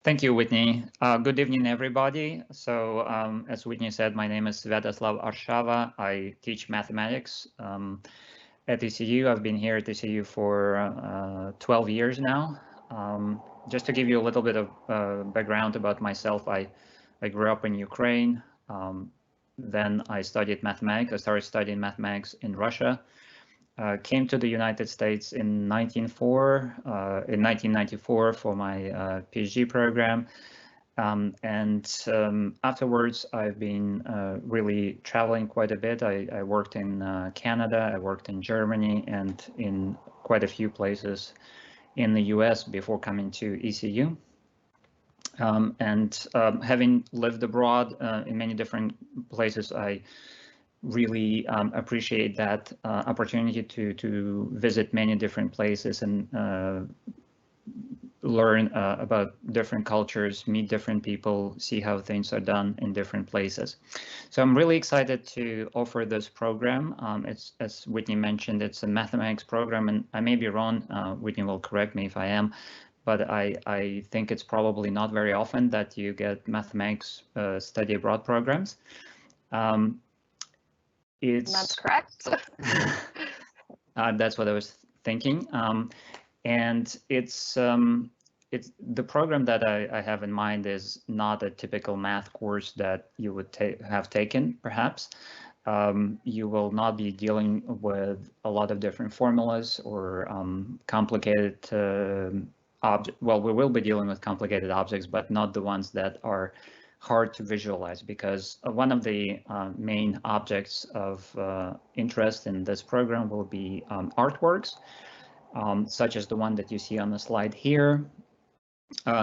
Thank you, Whitney. Good evening, everybody. So, as Whitney said, my name is Sviatoslav Arshava. I teach mathematics at ECU. I've been here at ECU for 12 years now. Just to give you a little bit of background about myself, I grew up in Ukraine. Then I studied mathematics. I started studying mathematics in Russia. Came to the United States in 1994 for my PhD program. Afterwards, I've been really traveling quite a bit. I worked in Canada, I worked in Germany, and in quite a few places in the US before coming to ECU. Having lived abroad in many different places, I really appreciate that opportunity to visit many different places and learn about different cultures, meet different people, see how things are done in different places. So I'm really excited to offer this program. It's, as Whitney mentioned, it's a mathematics program, and I may be wrong. Whitney will correct me if I am, but I think it's probably not very often that you get mathematics study abroad programs. That's correct. That's what I was thinking. And it's the program that I have in mind is not a typical math course that you would have taken, perhaps. You will not be dealing with a lot of different formulas or complicated objects. Well, we will be dealing with complicated objects, but not the ones that are hard to visualize, because one of the main objects of interest in this program will be artworks, such as the one that you see on the slide here.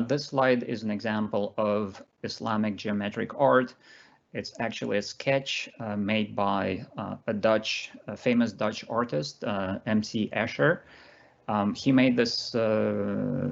This slide is an example of Islamic geometric art. It's actually a sketch made by a famous Dutch artist, MC Escher. He made this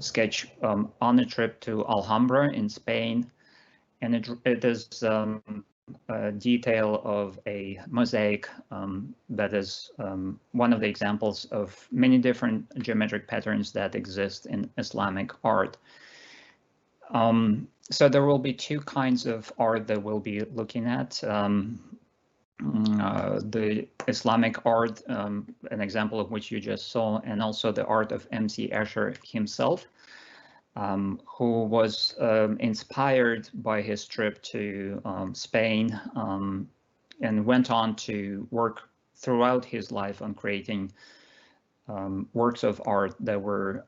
sketch on a trip to Alhambra in Spain. And it is a detail of a mosaic that is one of the examples of many different geometric patterns that exist in Islamic art. So there will be two kinds of art that we'll be looking at. The Islamic art, an example of which you just saw, and also the art of MC Escher himself. Who was inspired by his trip to Spain and went on to work throughout his life on creating works of art that were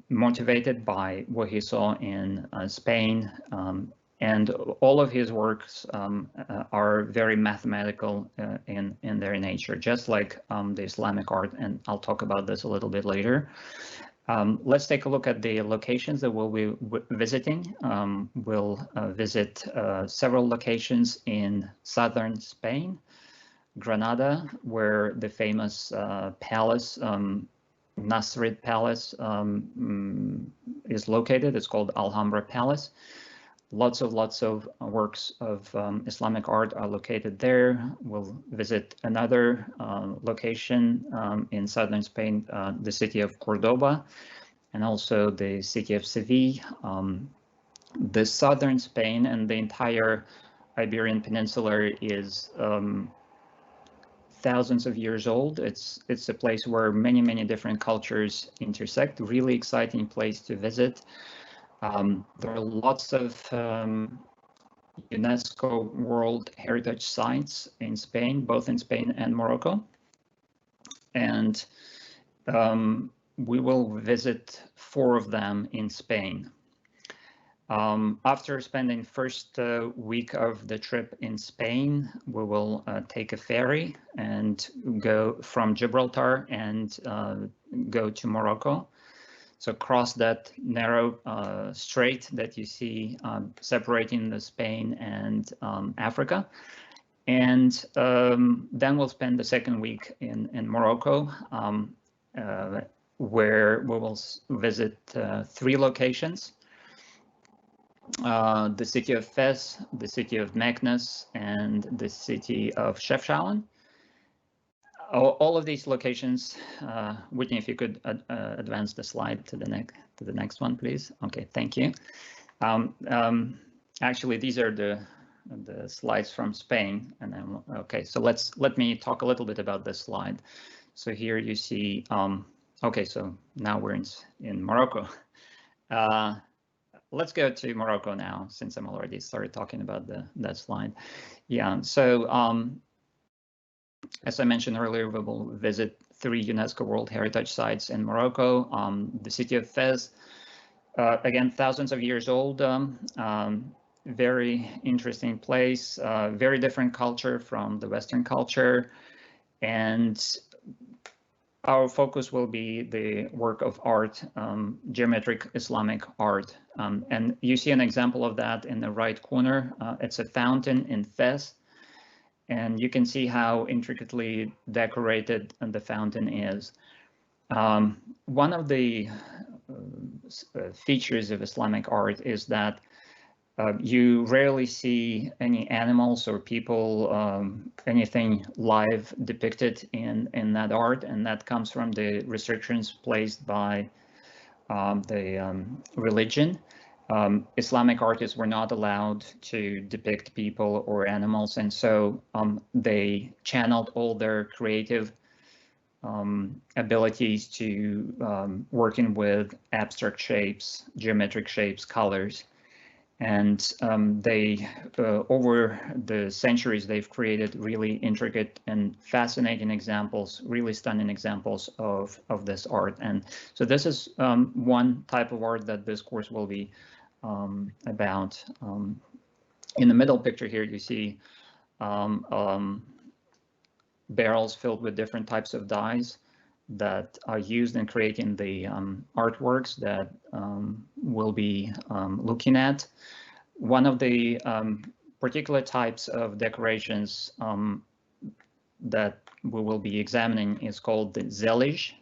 motivated by what he saw in Spain. And all of his works are very mathematical in their nature, just like the Islamic art, and I'll talk about this a little bit later. Let's take a look at the locations that we'll be visiting. We'll visit several locations in southern Spain, Granada, where the famous palace, Nasrid Palace, is located. It's called Alhambra Palace. Lots of works of Islamic art are located there. We'll visit another location in southern Spain, the city of Cordoba, and also the city of Seville. The southern Spain and the entire Iberian Peninsula is thousands of years old. It's a place where many different cultures intersect. Really exciting place to visit. There are lots of UNESCO World Heritage Sites in Spain, both in Spain and Morocco. And we will visit 4 of them in Spain. After spending first week of the trip in Spain, we will take a ferry and go from Gibraltar and go to Morocco. So cross that narrow strait that you see separating the Spain and Africa. And then we'll spend the second week in Morocco, where we will visit 3 locations. The city of Fez, the city of Meknes, and the city of Chefchaouen. All of these locations, Whitney, if you could advance the slide to the next one, please. Okay, thank you. Actually, these are the slides from Spain, and then okay. So let me talk a little bit about this slide. So here you see. Okay, so now we're in Morocco. Let's go to Morocco now, since I'm already started talking about that slide. Yeah. So as I mentioned earlier, we will visit 3 UNESCO World Heritage Sites in Morocco. The city of Fez, again, thousands of years old, very interesting place, very different culture from the Western culture. And our focus will be the work of art, geometric Islamic art. And you see an example of that in the right corner. It's a fountain in Fez. And you can see how intricately decorated the fountain is. One of the features of Islamic art is that you rarely see any animals or people, anything live depicted in that art, and that comes from the restrictions placed by the religion. Islamic artists were not allowed to depict people or animals, and so they channeled all their creative abilities to working with abstract shapes, geometric shapes, colors. And they, over the centuries, they've created really intricate and fascinating examples, really stunning examples of this art. And so this is one type of art that this course will be about. In the middle picture here, you see barrels filled with different types of dyes that are used in creating the artworks that we'll be looking at. One of the particular types of decorations that we will be examining is called the zellage.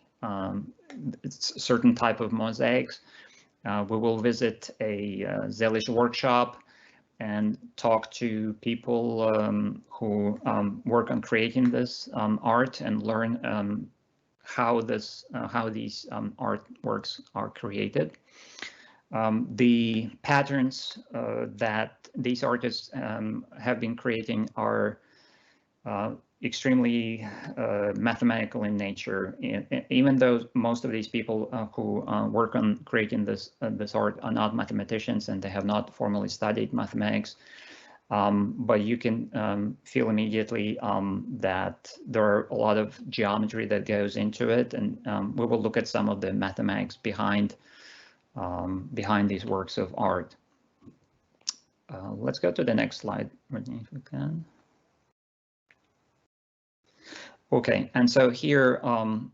It's a certain type of mosaics. We will visit a zellage workshop and talk to people who work on creating this art and learn how these artworks are created. The patterns that these artists have been creating are extremely mathematical in nature. Even though most of these people who work on creating this art are not mathematicians and they have not formally studied mathematics, but you can feel immediately that there are a lot of geometry that goes into it, and we will look at some of the mathematics behind these works of art. Let's go to the next slide, Brittany, if we can. Okay, and so here on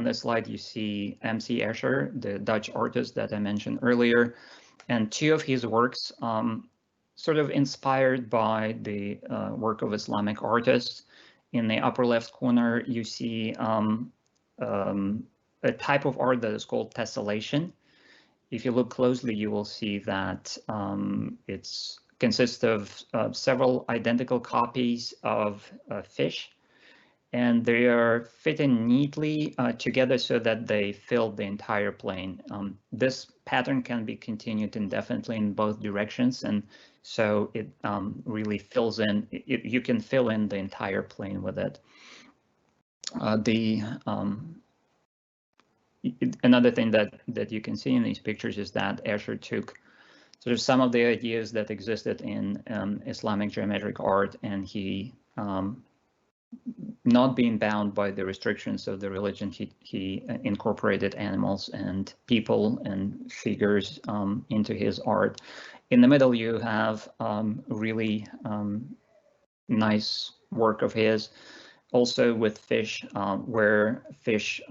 this slide you see MC Escher, the Dutch artist that I mentioned earlier, and 2 of his works sort of inspired by the work of Islamic artists. In the upper left corner you see a type of art that is called tessellation. If you look closely, you will see that it consists of several identical copies of fish, and they are fitting neatly together so that they fill the entire plane. This pattern can be continued indefinitely in both directions, and so it really fills in. You can fill in the entire plane with it. Another thing that you can see in these pictures is that Escher took sort of some of the ideas that existed in Islamic geometric art, and he, not being bound by the restrictions of the religion, he incorporated animals and people and figures into his art. In the middle, you have really nice work of his, also with fish, where fish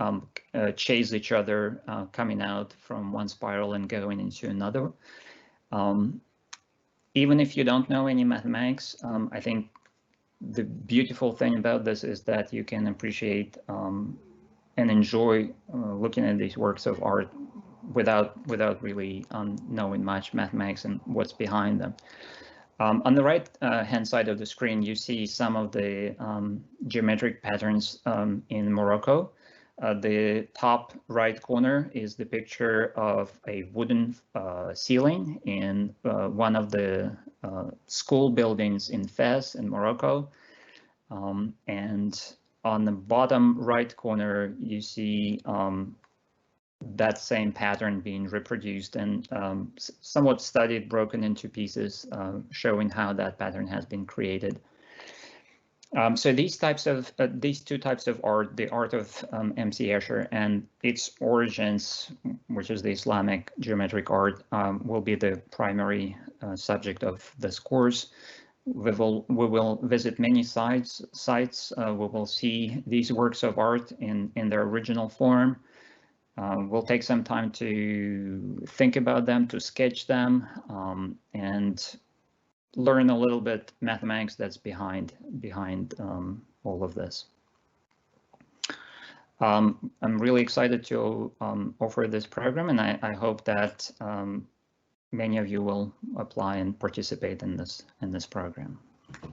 chase each other, coming out from one spiral and going into another. Even if you don't know any mathematics, I think the beautiful thing about this is that you can appreciate and enjoy looking at these works of art without really knowing much mathematics and what's behind them. On the right hand side of the screen, you see some of the geometric patterns in Morocco. The top right corner is the picture of a wooden ceiling in one of the school buildings in Fez in Morocco. And on the bottom right corner, you see that same pattern being reproduced and somewhat studied, broken into pieces, showing how that pattern has been created. So these two types of art, the art of M.C. Escher and its origins, which is the Islamic geometric art, will be the primary subject of this course. We will visit many sites. We will see these works of art in their original form. We'll take some time to think about them, to sketch them, and learn a little bit mathematics that's behind all of this. I'm really excited to offer this program, and I hope that many of you will apply and participate in this program.